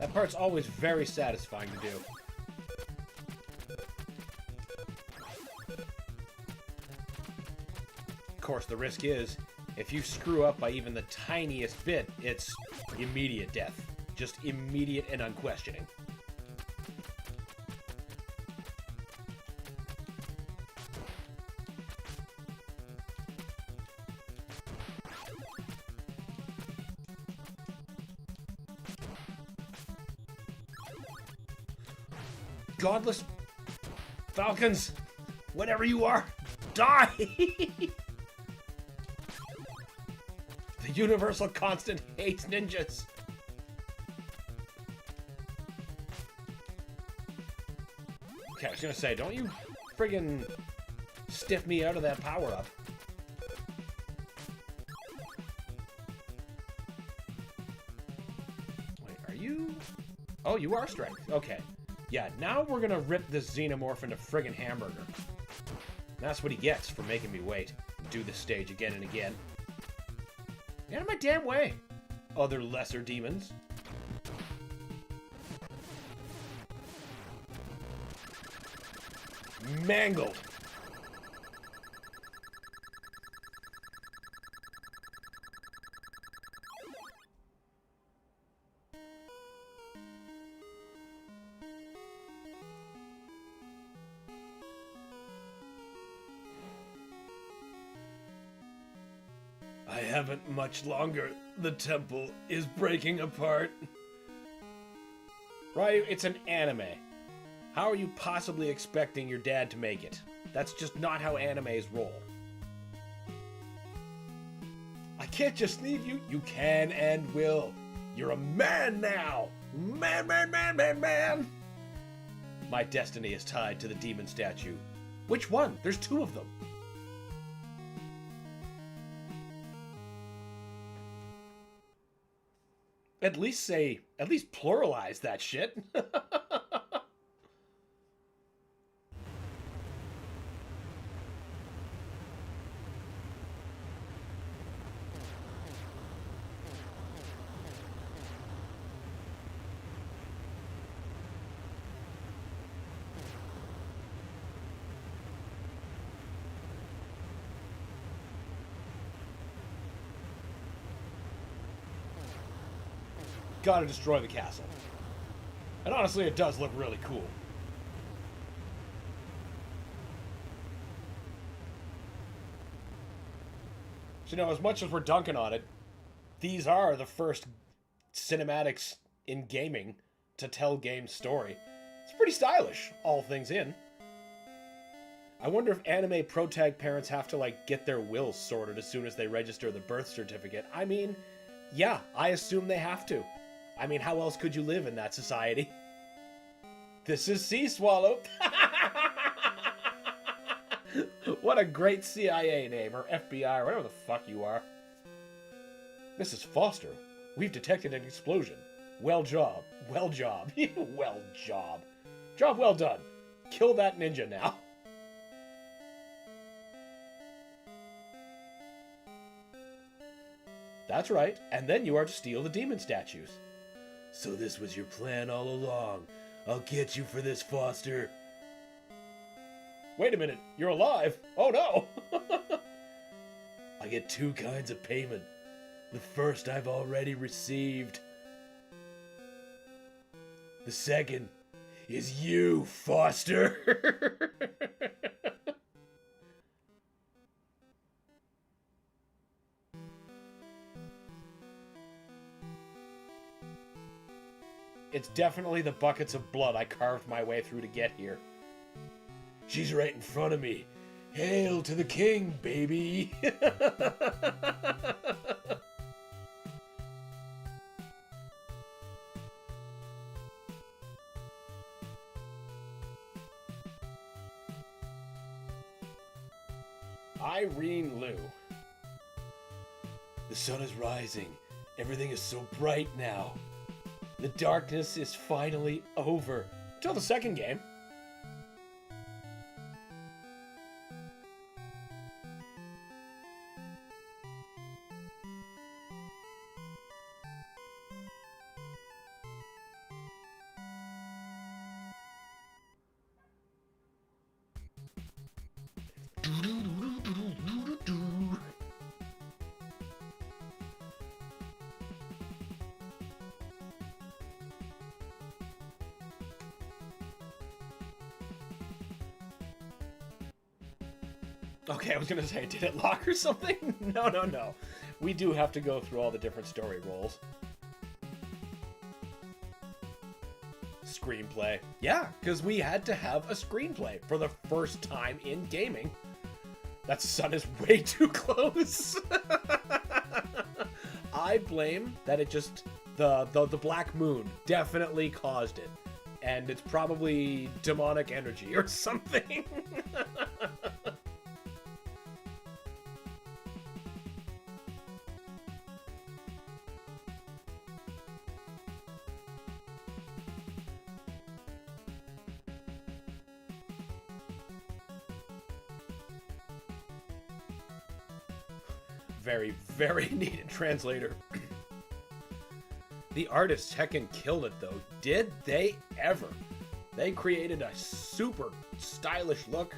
That part's always very satisfying to do. Of course, the risk is, if you screw up by even the tiniest bit, it's immediate death. Just immediate and unquestioning. Godless falcons, whatever you are, die! The universal constant hates ninjas. Okay, I was gonna say, don't you friggin' stiff me out of that power-up. Wait, are you... oh, you are strength. Okay. Yeah, now we're gonna rip this xenomorph into friggin' hamburger. That's what he gets for making me wait and do this stage again and again. Get out of my damn way, other lesser demons. Mangled. I haven't much longer. The temple is breaking apart. Ryu, it's an anime. How are you possibly expecting your dad to make it? That's just not how animes roll. Can't just leave you. You can and will. You're a man now. Man, man, man, man, man. My destiny is tied to the demon statue. Which one? There's two of them. At least pluralize that shit. Gotta destroy the castle. And honestly, it does look really cool. So, as much as we're dunking on it, these are the first cinematics in gaming to tell game's story. It's pretty stylish, all things in. I wonder if anime protag parents have to, get their wills sorted as soon as they register the birth certificate. I mean, yeah, I assume they have to. I mean, how else could you live in that society? This is Sea Swallow. What a great CIA name, or FBI, or whatever the fuck you are. Mrs. Foster, we've detected an explosion. Well job. Well job. Well job. Job well done. Kill that ninja now. That's right, and then you are to steal the demon statues. So this was your plan all along. I'll get you for this, Foster. Wait a minute, you're alive? Oh no! I get two kinds of payment. The first I've already received. The second is you, Foster. It's definitely the buckets of blood I carved my way through to get here. She's right in front of me. Hail to the king, baby! Irene Liu. The sun is rising. Everything is so bright now. The darkness is finally over. Till the second game. Okay, I was gonna say, did it lock or something? No. We do have to go through all the different story roles. Screenplay. Yeah, because we had to have a screenplay for the first time in gaming. That sun is way too close. I blame that it just... The black moon definitely caused it. And it's probably demonic energy or something. Very, very needed translator. The artists heckin' killed it though. Did they ever? They created a super stylish look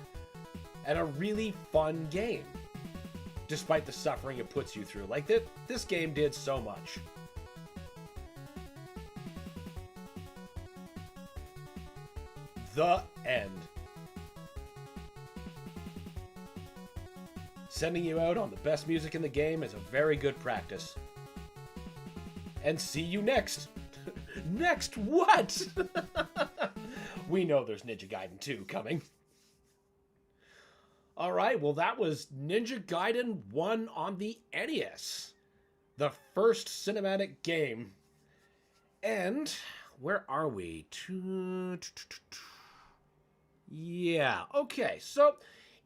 and a really fun game. Despite the suffering it puts you through. Like, this game did so much. The end. Sending you out on the best music in the game is a very good practice. And see you next. Next what? We know there's Ninja Gaiden 2 coming. Alright, well that was Ninja Gaiden 1 on the NES. The first cinematic game. And where are we? Yeah, okay. So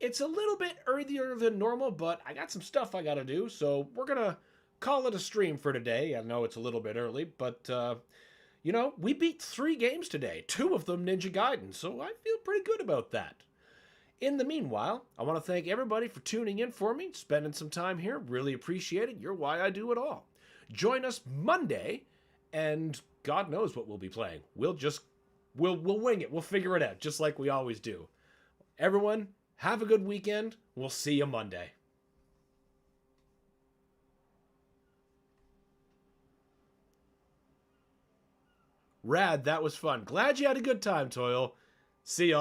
it's a little bit earlier than normal, but I got some stuff I gotta do, so we're gonna call it a stream for today. I know it's a little bit early, but we beat 3 games today, 2 of them Ninja Gaiden, so I feel pretty good about that. In the meanwhile, I want to thank everybody for tuning in for me, spending some time here. Really appreciate it. You're why I do it all. Join us Monday, and God knows what we'll be playing. We'll wing it. We'll figure it out, just like we always do. Everyone, have a good weekend. We'll see you Monday. Rad, that was fun. Glad you had a good time, Toil. See ya.